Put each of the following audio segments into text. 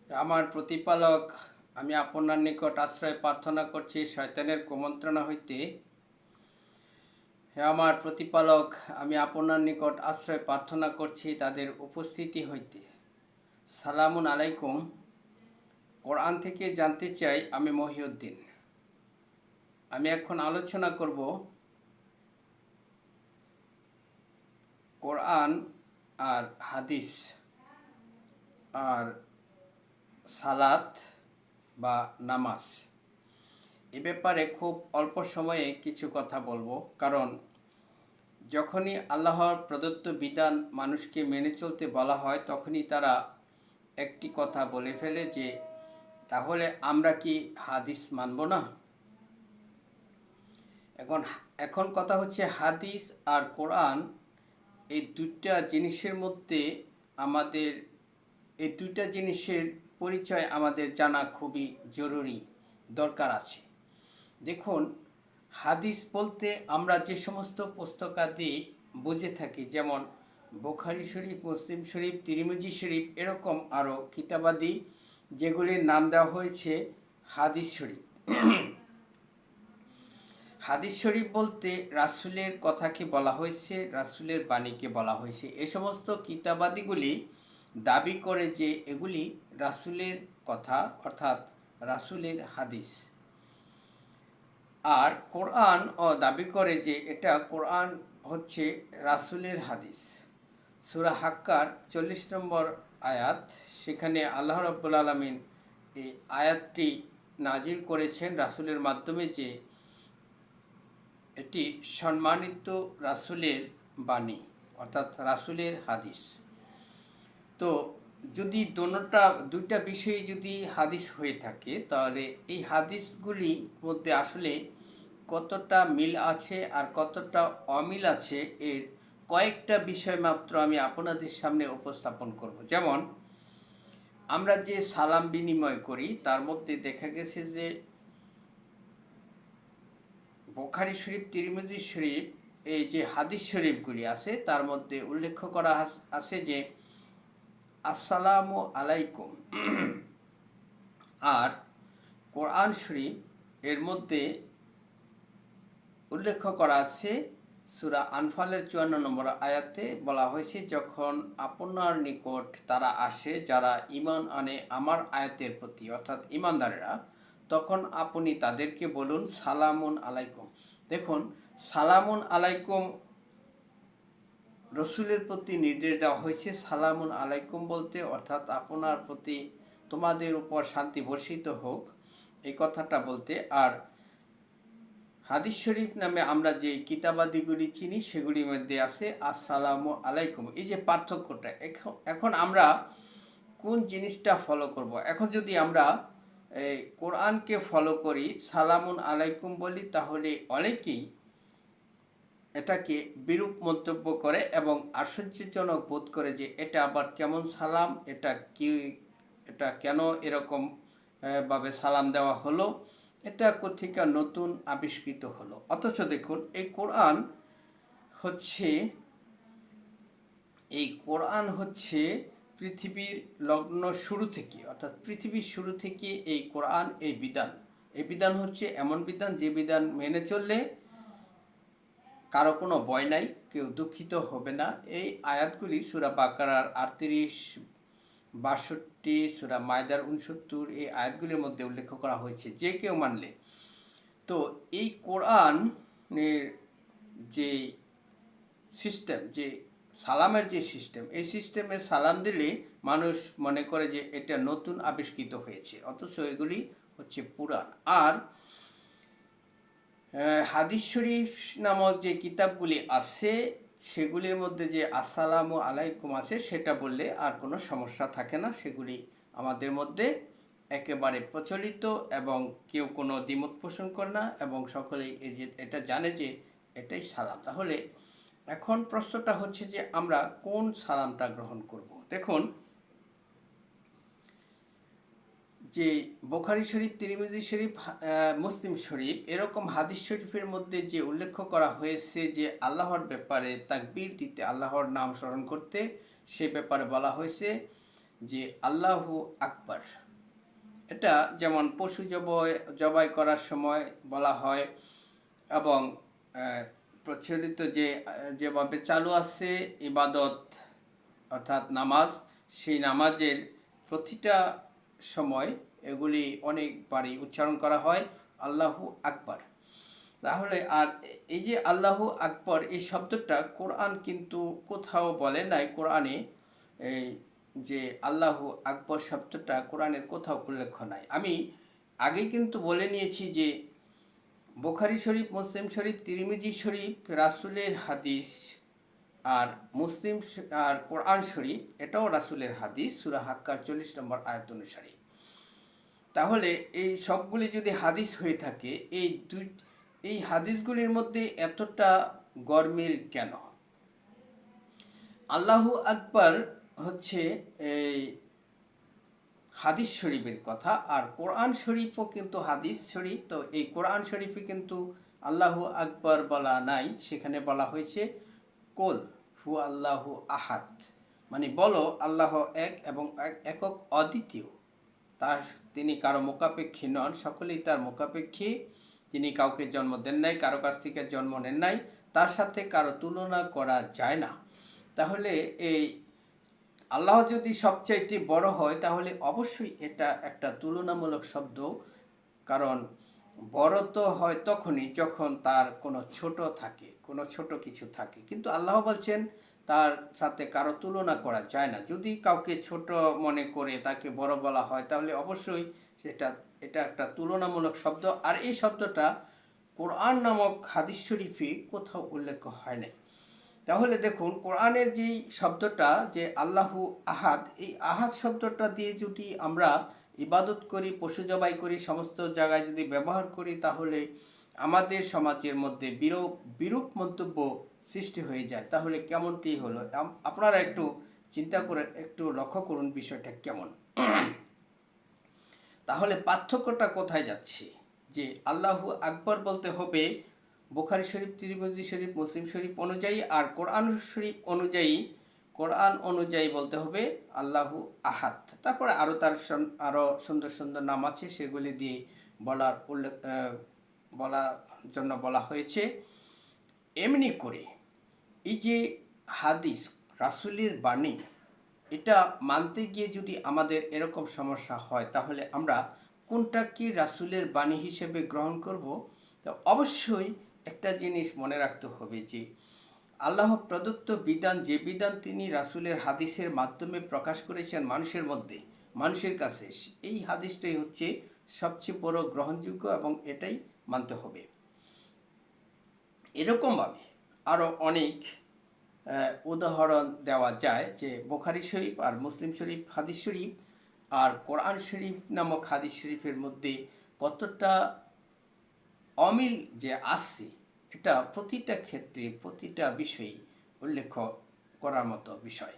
আমার প্রতিপালক, আমি আপনার নিকট আশ্রয় প্রার্থনা করছি শয়তানের কুমন্ত্রণা হইতে। হে আমার প্রতিপালক, আমি আপনার নিকট আশ্রয় প্রার্থনা করছি তাদের উপস্থিতি হইতে। সালামুন আলাইকুম। কোরআন থেকে জানতে চাই, আমি মহিউদ্দিন। আমি এখন আলোচনা করব কোরআন আর হাদিস আর সালাত বা নামাজ। এ ব্যাপারে খুব অল্প সময়ে কিছু কথা বলবো, কারণ যখনই আল্লাহর প্রদত্ত বিধান মানুষকে মেনে চলতে বলা হয় তখনই তারা একটি কথা বলে ফেলে যে তাহলে আমরা কি হাদিস মানব না। এখন এখন কথা হচ্ছে, হাদিস আর কোরআন এই দুইটা জিনিসের মধ্যে আমাদের এই দুইটা জিনিসের পরিচয় আমাদের জানা খুবই জরুরি, দরকার আছে। দেখুন, হাদিস বলতে আমরা যে সমস্ত পুস্তকাদি বুঝে থাকি, যেমন বুখারী শরীফ, মুসলিম শরীফ, তিরমিজি শরীফ, এরকম আরও কিতাবাদি যেগুলির নাম দেওয়া হয়েছে হাদিস শরীফ। হাদিস শরীফ বলতে রাসূলের কথাকে বলা হয়েছে, রাসূলের বাণীকে বলা হয়েছে। এ সমস্ত কিতাবাদিগুলি দাবি করে যে এগুলি রাসূলের কথা, অর্থাৎ রাসূলের হাদিস। আর কোরআন দাবি করে যে এটা কোরআন হচ্ছে রাসূলের হাদিস। সূরা হাক্কার 40 নম্বর আয়াত, সেখানে আল্লাহ রাব্বুল আলামিন এই আয়াতটি নাজিল করেছেন রাসূলের মাধ্যমে যে এটি সম্মানিত রাসূলের বাণী, অর্থাৎ রাসূলের হাদিস। তো যদি দুইটা বিষয়ে যদি হাদিস হয়ে থাকে, তাহলে এই হাদিসগুলির মধ্যে আসলে কতটা মিল আছে আর কতটা অমিল আছে এর কয়েকটা বিষয় মাত্র আমি আপনাদের সামনে উপস্থাপন করব। যেমন, আমরা যে সালাম বিনিময় করি তার মধ্যে দেখা গেছে যে বুখারী শরীফ, তিরমিজি শরীফ, এই যে হাদিস শরীফগুলি আছে তার মধ্যে উল্লেখ করা আছে যে আসসালামু আলাইকুম। আর কোরআন শরীফ এর মধ্যে উল্লেখ করা আছে সূরা আনফালের 54 নম্বর আয়াতে বলা হয়েছে, যখন আপনার নিকট তারা আসে যারা ঈমান আনে আমার আয়াতের প্রতি, অর্থাৎ ঈমানদারেরা, তখন আপনি তাদেরকে বলুন সালামুন আলাইকুম। দেখুন, সালামুন আলাইকুম রসুলের প্রতি নির্দেশ দেওয়া হয়েছে। সালামুন আলাইকুম বলতে অর্থাৎ আপনার প্রতি, তোমাদের উপর শান্তি বর্ষিত হোক, এই কথাটা বলতে। আর হাদিস শরীফ নামে আমরা যে কিতাবাদিগুলি চিনি সেগুলির মধ্যে আছে আসসালামু আলাইকুম। এই যে পার্থক্যটা, এখন আমরা কোন জিনিসটা ফলো করব। এখন যদি আমরা এই কোরআনকে ফলো করি, সালামুন আলাইকুম বলি, তাহলে অনেকেই এটাকে বিরূপ মন্তব্য করে এবং আশ্চর্যজনক বোধ করে যে এটা আবার কেমন সালাম, এটা কেন এরকম ভাবে সালাম দেওয়া হলো, এটা কোথেকে নতুন আবিষ্কৃত হলো। অথচ দেখুন, এই কোরআন হচ্ছে পৃথিবীর লগ্ন শুরু থেকে, অর্থাৎ পৃথিবীর শুরু থেকে এই কোরআন, এই বিধান হচ্ছে এমন বিধান যে বিধান মেনে চললে কারো কোনো ভয় নাই, কেউ দুঃখিত হবে না। এই আয়াতগুলি সূরা বাকারার 38, 62, সূরা মায়দার 69, এই আয়াতগুলির মধ্যে উল্লেখ করা হয়েছে যে কেউ মানলে। তো এই কোরআনের যে সিস্টেম, যে সালামের যে সিস্টেম, এই সিস্টেমে সালাম দিলে মানুষ মনে করে যে এটা নতুন আবিষ্কৃত হয়েছে, অথচ এগুলি হচ্ছে পুরাণ। আর হাদিস শরীফ নামক যে কিতাবগুলি আছে সেগুলির মধ্যে যে আসসালামু আলাইকুম আছে সেটা বললে আর কোনো সমস্যা থাকে না, সেগুলি আমাদের মধ্যে একেবারে প্রচলিত এবং কেউ কোনো দ্বিমত পোষণ করে না এবং সকলেই এটা জানে যে এটাই সালাম। তাহলে এখন প্রশ্নটা হচ্ছে যে আমরা কোন সালামটা গ্রহণ করব। দেখুন, যে বুখারী শরীফ, তিরমিজি শরীফ, মুসলিম শরীফ, এরকম হাদিস শরীফের মধ্যে যে উল্লেখ করা হয়েছে যে আল্লাহর ব্যাপারে তাকবীর দিতে, আল্লাহর নাম স্মরণ করতে, সে ব্যাপারে বলা হয়েছে যে আল্লাহু আকবার, এটা যেমন পশু জবাই করার সময় বলা হয়, এবং প্রচলিত যেভাবে চালু আছে ইবাদত অর্থাৎ নামাজ, সেই নামাজের প্রতিটা সময় এগুলি অনেকবারই উচ্চারণ করা হয় আল্লাহু আকবার। তাহলে আর এই যে আল্লাহু আকবার এই শব্দটা কোরআন কিন্তু কোথাও বলে নাই। কোরআনে এই যে আল্লাহু আকবার শব্দটা কোরআনের কোথাও উল্লেখ নাই। আমি আগেই কিন্তু বলে নিয়েছি যে বুখারী শরীফ, মুসলিম শরীফ, তিরমিজি শরীফ রাসূলের হাদিস, আর মুসলিম আর কোরআন শরীফ এটাও রাসূলের হাদিস, সূরা হাক্কার 40 নম্বর আয়াত অনুসারে। তাহলে এই সবগুলি যদি হাদিস হয়ে থাকে, এই হাদিসগুলির মধ্যে এতটা গরমিল কেন? আল্লাহু আকবার হচ্ছে এই হাদিস শরীফের কথা, আর কোরআন শরীফও কিন্তু হাদিস শরীফ। তো এই কোরআন শরীফে কিন্তু আল্লাহু আকবার বলা নাই, সেখানে বলা হয়েছে কোল হু আল্লাহু আহাদ, মানে বলো আল্লাহ এক এবং একক অদ্বিতীয়, তার তিনি কারো মোকাপেক্ষী নন, সকলেই তার মোকাপেক্ষী। তিনি কাউকে জন্ম দেন নাই, কারো কাছ থেকে জন্ম নেন নাই, তার সাথে কারো তুলনা করা যায় না। তাহলে এই আল্লাহ যদি সবচাইতে বড় হয়, তাহলে অবশ্যই এটা একটা তুলনামূলক শব্দ। কারণ বড় তো হয় তখনই যখন তার কোনো ছোট থাকে, কোনো ছোট কিছু থাকে, কিন্তু আল্লাহ বলছেন তার সাথে কারো তুলনা করা যায় না। যদি কাউকে ছোট মনে করে তাকে বড় বলা হয়, তাহলে অবশ্যই এটা একটা তুলনামূলক শব্দ। আর এই শব্দটা কোরআন নামক হাদিস শরীফে কোথাও উল্লেখ হয় নাই। তাহলে দেখুন, কোরআনের যেই শব্দটা যে আল্লাহু আহাদ, এই আহাদ শব্দটা দিয়ে যদি আমরা ইবাদত করি, পশু জবাই করি, সমস্ত জায়গায় যদি ব্যবহার করি, তাহলে আমাদের সমাজের মধ্যে বিরূপ মন্তব্য সৃষ্টি হয়ে যায়। তাহলে কেমনটি হলো? আপনারা একটু চিন্তা করে একটু লক্ষ্য করুন বিষয়টা কেমন। তাহলে পার্থক্যটা কোথায় যাচ্ছে? যে আল্লাহু আকবার বলতে হবে বুখারী শরীফ, তিরমিজি শরীফ, মুসলিম শরীফ অনুযায়ী, আর কোরআন শরীফ অনুযায়ী বলতে হবে আল্লাহু আহাদ। তারপরে আরও সুন্দর সুন্দর নাম আছে, সেগুলি দিয়ে বলার জন্য বলা হয়েছে। এমনি করে এই যে হাদিস, রাসূলের বাণী, এটা মানতে গিয়ে যদি আমাদের এরকম সমস্যা হয়, তাহলে আমরা কোনটাকে রাসূলের বাণী হিসেবে গ্রহণ করব? তো অবশ্যই একটা জিনিস মনে রাখতে হবে যে আল্লাহ প্রদত্ত বিধান, যে বিধান তিনি রাসূলের হাদিসের মাধ্যমে প্রকাশ করেছেন মানুষের মধ্যে, মানুষের কাছে, এই হাদিসটাই হচ্ছে সবচেয়ে বড় গ্রহণযোগ্য, এবং এটাই মানতে হবে। এরকমভাবে আরও অনেক উদাহরণ দেওয়া যায় যে বুখারী শরীফ আর মুসলিম শরীফ হাদিস শরীফ আর কোরআন শরীফ নামক হাদিস শরীফের মধ্যে কতটা অমিল যে আছে, এটা প্রতিটা ক্ষেত্রে প্রতিটা বিষয়ে উল্লেখ করার মতো বিষয়।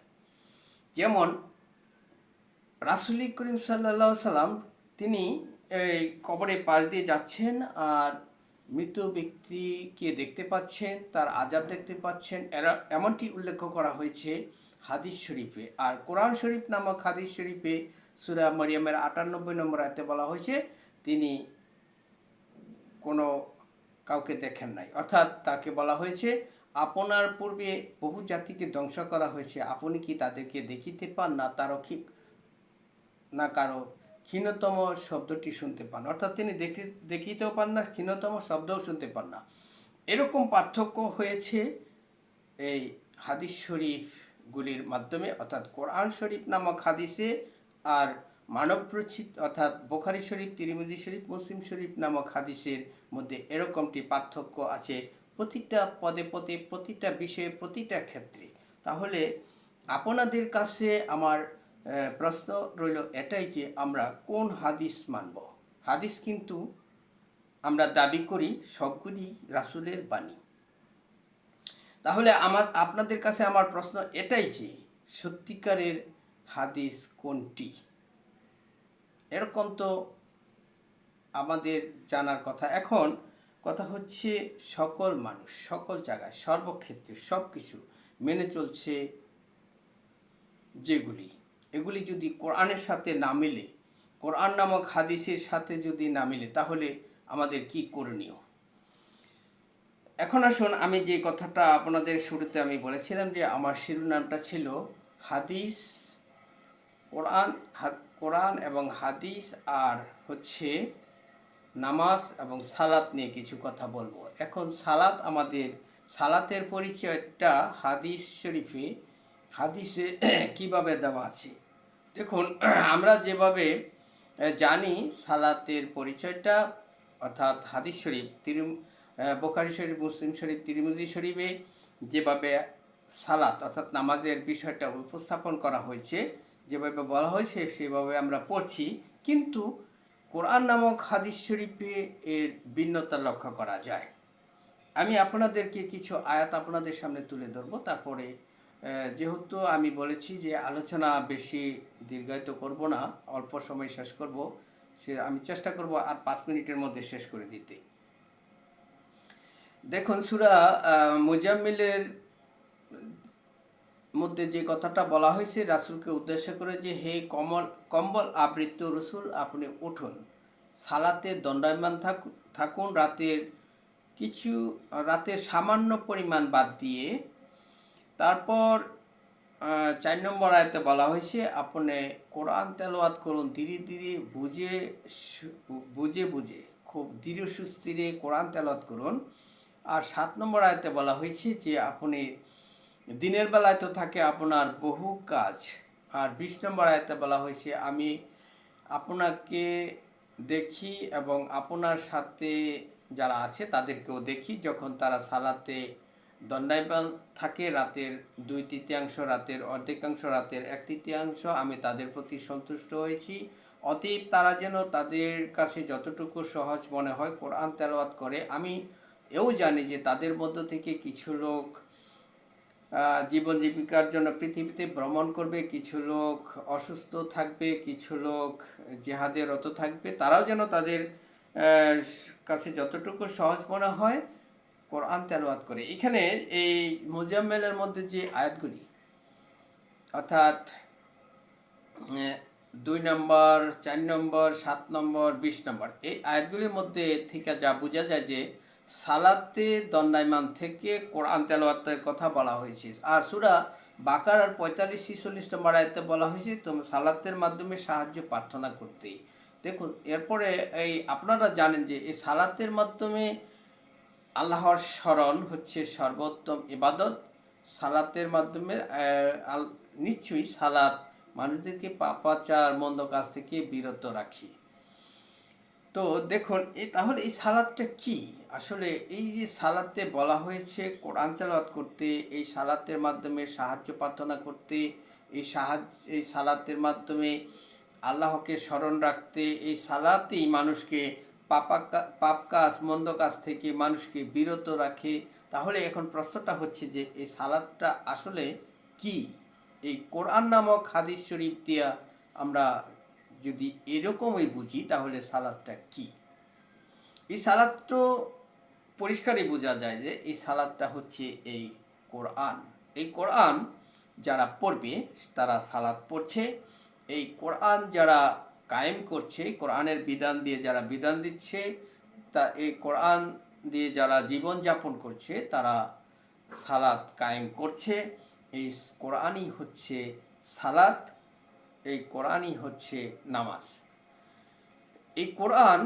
যেমন রাসূল করিম সাল্লাল্লাহু আলাইহি সাল্লাম, তিনি এই কবরের পাশ দিয়ে যাচ্ছেন, আর মৃত ব্যক্তিকে দেখতে পাচ্ছেন, তার আযাব দেখতে পাচ্ছেন, এমনটি উল্লেখ করা হয়েছে হাদিস শরীফে। আর কোরআন শরীফ নামক হাদিস শরীফে সূরা মারিয়ামের ৯৮ নম্বর আয়াতে বলা হয়েছে তিনি কোনো কাউকে দেখেন নাই। অর্থাৎ তাকে বলা হয়েছে আপনার পূর্বে বহু জাতিকে ধ্বংস করা হয়েছে, আপনি কি তাদেরকে দেখিতে পান না কারো ক্ষীণতম শব্দটি শুনতে পান? অর্থাৎ তিনি দেখিতেও পান না, ক্ষীণতম শব্দও শুনতে পান না। এরকম পার্থক্য হয়েছে এই হাদিস শরীফগুলির মাধ্যমে, অর্থাৎ কোরআন শরীফ নামক হাদিসে আর মানবরচিত অর্থাৎ বুখারী শরীফ, তিরমিজি শরীফ, মুসলিম শরীফ নামক হাদিসের মধ্যে এরকমটি পার্থক্য আছে প্রতিটা পদে পদে, প্রতিটা বিষয়ে, প্রতিটা ক্ষেত্রে। তাহলে আপনাদের কাছে আমার প্রশ্ন রইল এটাই যে আমরা কোন হাদিস মানব? হাদিস কিন্তু আমরা দাবি করি সবগুলি রাসূলের বাণী। তাহলে আপনাদের কাছে আমার প্রশ্ন এটাই যে সত্যিকারের হাদিস কোনটি? এরকম তো আমাদের জানার কথা। এখন কথা হচ্ছে, সকল মানুষ সকল জায়গায় সর্বক্ষেত্রে সব কিছু মেনে চলছে যেগুলি, এগুলি যদি কোরআনের সাথে না মিলে, কোরআন নামক হাদিসের সাথে যদি না মিলে, তাহলে আমাদের কি করণীয়? এখন আসুন, আমি যে কথাটা আপনাদের শুরুতে আমি বলেছিলাম যে আমার শিরোনামটা ছিল হাদিস, কোরআন, কোরআন এবং হাদিস আর হচ্ছে নামাজ এবং সালাত নিয়ে কিছু কথা বলবো। এখন সালাত, আমাদের সালাতের পরিচয়টা হাদিসে কিভাবে দেওয়া আছে। দেখুন, আমরা যেভাবে জানি সালাতের পরিচয়টা, অর্থাৎ হাদিস শরীফ, বোখারি শরীফ, মুসলিম শরীফ, তিরমিজি শরীফে যেভাবে সালাত অর্থাৎ নামাজের বিষয়টা উপস্থাপন করা হয়েছে, যেভাবে বলা হয়েছে সেভাবে আমরা পড়ছি, কিন্তু কোরআন নামক হাদিস শরীফে এর ভিন্নতা লক্ষ্য করা যায়। আমি আপনাদেরকে কিছু আয়াত আপনাদের সামনে তুলে ধরবো, তারপরে যেহেতু আমি বলেছি যে আলোচনা বেশি দীর্ঘায়িত করব না, অল্প সময় শেষ করব, আমি চেষ্টা করব আর 5 মিনিটের মধ্যে শেষ করে দিতে। দেখুন, সূরা মুজাম্মিলের মধ্যে যে কথাটা বলা হয়েছে রাসূলকে উদ্দেশ্য করে, যে হে কম্বল আবৃত রসুল, আপনি উঠুন, সালাতে দণ্ডায়মান থাকুন, রাতের সামান্য পরিমাণ বাদ দিয়ে। তারপর 4 নম্বর আয়াতে বলা হয়েছে, আপনি কোরআন তেলাওয়াত করুন ধীরে ধীরে, বুঝে বুঝে, খুব ধীরে সুস্থিরে কোরআন তেলাওয়াত করুন। আর 7 নম্বর আয়াতে বলা হয়েছে যে আপনি দিনের বেলায় তো থাকে আপনার বহু কাজ। আর 20 নম্বর আয়াতে বলা হয়েছে, আমি আপনাকে দেখি এবং আপনার সাথে যারা আছে তাদেরকেও দেখি, যখন তারা সালাতে দণ্ডায়মান থাকে, রাতের 2/3, রাতের অর্ধেকাংশ, রাতের 1/3, আমি তাদের প্রতি সন্তুষ্ট হয়েছি। অতএব তারা যেন তাদের কাছে যতটুকু সহজ মনে হয় কোরআন তেলাওয়াত করে। আমি এও জানি যে তাদের মধ্য থেকে কিছু লোক জীবন জীবিকার জন্য পৃথিবীতে ভ্রমণ করবে, কিছু লোক অসুস্থ থাকবে, কিছু লোক জেহাদে রত থাকবে, তারাও যেন তাদের কাছে যতটুকু সহজ মনে হয় কোরআন তেলাওয়াত করে। এখানে এই মুজাম্মেলের মধ্যে যে আয়াতগুলি, অর্থাৎ 2 নম্বর, 4 নম্বর, 7 নম্বর, 20 নম্বর, এই আয়াতগুলির মধ্যে থেকে যা বোঝা যায় যে সালাতে দণ্ডায়মান থেকে কোরআন তেলাওয়াতের কথা বলা হয়েছে। আর সূরা বাকারার 45-46 নম্বর আয়াতে বলা হয়েছে তুমি সালাতের মাধ্যমে সাহায্য প্রার্থনা করতে। দেখুন, এরপরে আপনারা জানেন যে এই সালাতের মাধ্যমে আল্লাহর স্মরণ হচ্ছে সর্বোত্তম ইবাদত। সালাতের মাধ্যমে নিশ্চয়ই সালাত মানুষদেরকে পাপাচার মন্দ কাজ থেকে বিরত রাখে। তো দেখুন, তাহলে এই সালাদটা কি? আসলে এই যে সালাতে বলা হয়েছে কোরআন তেলাওয়াত করতে, এই সালাতের মাধ্যমে সাহায্য প্রার্থনা করতে, এই সালাতের মাধ্যমে আল্লাহকে স্মরণ রাখতে, এই সালাতেই মানুষকে পাপ কাজ মন্দ কাজ থেকে মানুষকে বিরত রাখে। তাহলে এখন প্রশ্নটা হচ্ছে যে এই সালাদটা আসলে কি? এই কোরআন নামক হাদিস শরীফ দিয়া আমরা যদি এরকমই বুঝি, তাহলে সালাদটা কি? এই সালাদ তো পরিষ্কারই বোঝা যায় যে এই সালাদটা হচ্ছে এই কোরআন। এই কোরআন যারা পড়বে তারা সালাদ পড়ছে। এই কোরআন যারা কায়েম করছে, কোরআনের বিধান দিয়ে যারা বিধান দিচ্ছে, তা এই কোরআন দিয়ে যারা জীবন যাপন করছে, তারা সালাত কায়েম করছে। এই কোরআনই হচ্ছে সালাত, এই কোরআনই হচ্ছে নামাজ। এই কোরআন,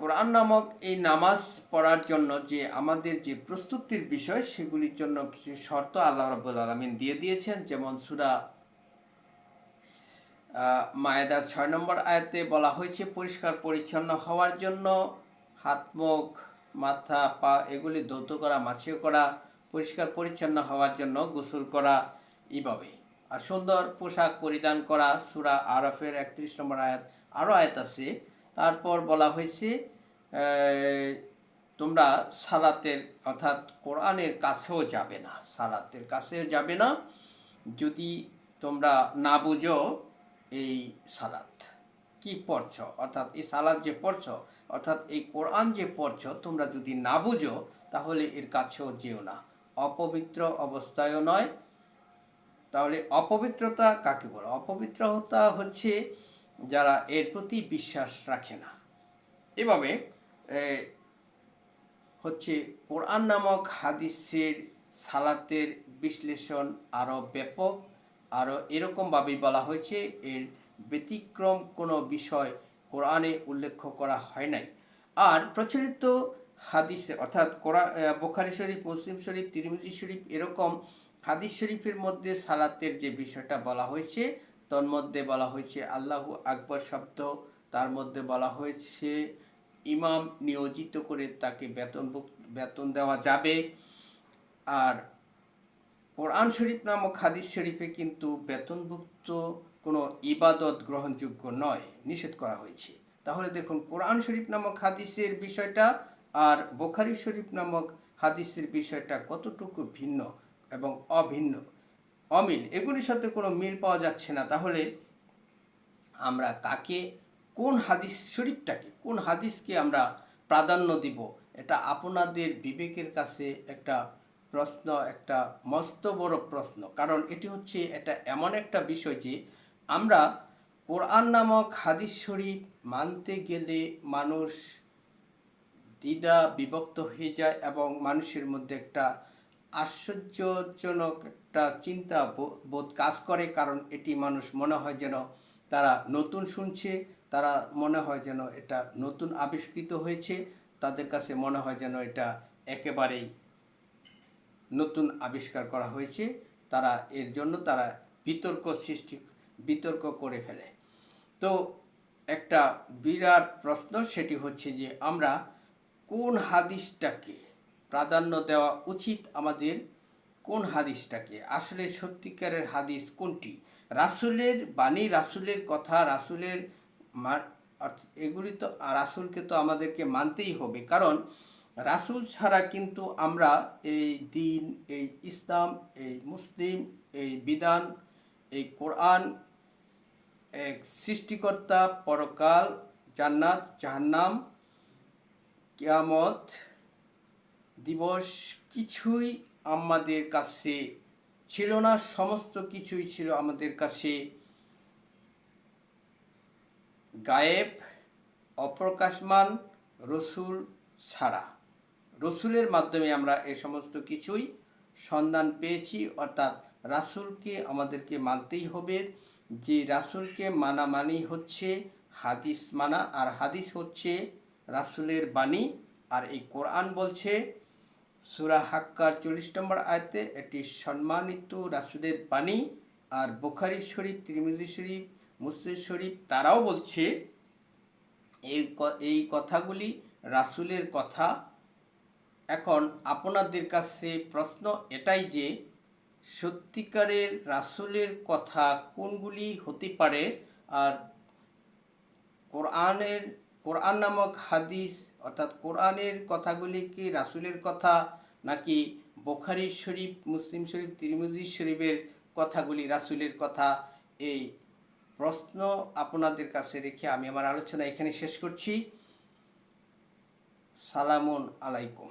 কোরআন নামক এই নামাজ পড়ার জন্য যে আমাদের যে প্রস্তুতির বিষয়, সেগুলির জন্য কিছু শর্ত আল্লাহ রাব্বুল আলামিন দিয়ে দিয়েছেন। যেমন সূরা মায়েদার 6 নম্বর আয়াতে বলা হয়েছে পরিষ্কার পরিচ্ছন্ন হওয়ার জন্য হাত, মুখ, মাথা, পা এগুলি ধৌত করা, মাছিও করা, পরিষ্কার পরিচ্ছন্ন হওয়ার জন্য গোসল করা, এইভাবে। আর সুন্দর পোশাক পরিধান করা, সূরা আরাফের 31 নম্বর আয়াত। আরও আয়াত আছে। তারপর বলা হয়েছে তোমরা সালাতের অর্থাৎ কোরআনের কাছেও যাবে না, সালাতের কাছেও যাবে না যদি তোমরা না বুঝো এই সালাত কি পড়ছ, অর্থাৎ এই সালাত যে পড়ছ, অর্থাৎ এই কোরআন যে পড়ছ, তোমরা যদি না বুঝো তাহলে এর কাছেও যেও না, অপবিত্র অবস্থায়ও নয়। তাহলে অপবিত্রতা কাকে বলে? অপবিত্রতা হচ্ছে যারা এর প্রতি বিশ্বাস রাখে না। এভাবে হচ্ছে কোরআন নামক হাদিসের সালাতের বিশ্লেষণ আরও ব্যাপক, আরও এরকমভাবেই বলা হয়েছে, এর ব্যতিক্রম কোনো বিষয় কোরআনে উল্লেখ করা হয় নাই। আর প্রচলিত হাদিসে অর্থাৎ বুখারী শরীফ, মুসলিম শরীফ, তিরমিজি শরীফ এরকম হাদিস শরীফের মধ্যে সালাতের যে বিষয়টা বলা হয়েছে, তন্মধ্যে বলা হয়েছে আল্লাহু আকবর শব্দ, তার মধ্যে বলা হয়েছে ইমাম নিয়োজিত করে তাকে বেতন দেওয়া যাবে। আর কোরআন শরীফ নামক হাদিস শরীফে কিন্তু বেতনভুক্ত কোনো ইবাদত গ্রহণযোগ্য নয়, নিষেধ করা হয়েছে। তাহলে দেখুন কোরআন শরীফ নামক হাদিসের বিষয়টা আর বুখারী শরীফ নামক হাদিসের বিষয়টা কতটুকু ভিন্ন এবং অমিল, এগুলির সাথে কোনো মিল পাওয়া যাচ্ছে না। তাহলে আমরা কোন হাদিসকে আমরা প্রাধান্য দিব, এটা আপনাদের বিবেকের কাছে একটা প্রশ্ন, একটা মস্ত বড় প্রশ্ন। কারণ এটা এমন একটা বিষয় যে আমরা কোরআন নামক হাদিস শরীফ মানতে গেলে মানুষ দ্বিধা বিভক্ত হয়ে যায় এবং মানুষের মধ্যে একটা আশ্চর্যজনক একটা চিন্তা বোধ কাজ করে। কারণ এটি মানুষ মনে হয় যেন তারা নতুন শুনছে, তারা মনে হয় যেন এটা নতুন আবিষ্কৃত হয়েছে, তাদের কাছে মনে হয় যেন এটা একেবারেই নতুন আবিষ্কার করা হয়েছে। এর জন্য তারা বিতর্ক করে ফেলে। তো একটা বিরাট প্রশ্ন, সেটি হচ্ছে যে আমরা কোন হাদিসটাকে প্রাধান্য দেওয়া উচিত আমাদের, কোন হাদিসটাকে আসলে সত্যিকারের হাদিস কোনটি? রাসূলের বাণী, রাসূলের কথা, এগুলি তো রাসূলকে তো আমাদেরকে মানতেই হবে। কারণ রাসূল ছাড়া কিন্তু আমরা এই দিন, এই ইসলাম, এই মুসলিম, এই বিধান, এই কোরআন, এক সৃষ্টিকর্তা, পরকাল, জান্নাত, জাহান্নাম, কিয়ামত দিবস কিছুই আমাদের কাছে ছিল না। সমস্ত কিছুই ছিল আমাদের কাছে গায়েব, অপ্রকাশমান, রসুল ছাড়া। রসুলের মাধ্যমে আমরা এই সমস্ত কিছুই সন্ধান পেয়েছি। অর্থাৎ রাসূলকে আমাদেরকে মানতেই হবে। যে রাসূলকে মানা মানেই হচ্ছে হাদিস মানা, আর হাদিস হচ্ছে রাসূলের বাণী। আর এই কোরআন বলছে সূরা হাক্কার 40 নম্বর আয়াতে এটি সম্মানিত রাসূলের বাণী। আর বুখারী শরীফ, তিরমিজি শরীফ, মুসলিম শরীফ তারাও বলছে এই কথাগুলি রাসূলের কথা। এখন আপনাদের কাছে প্রশ্ন এটাই যে সত্যিকারের রাসূলের কথা কোনগুলি হতে পারে? আর কোরআন নামক হাদিস অর্থাৎ কোরআনের কথাগুলি কি রাসূলের কথা, নাকি বুখারী শরীফ, মুসলিম শরীফ, তিরমিজি শরীফের কথাগুলি রাসূলের কথা? এই প্রশ্ন আপনাদের কাছে রেখে আমি আমার আলোচনা এখানে শেষ করছি। সালামুন আলাইকুম।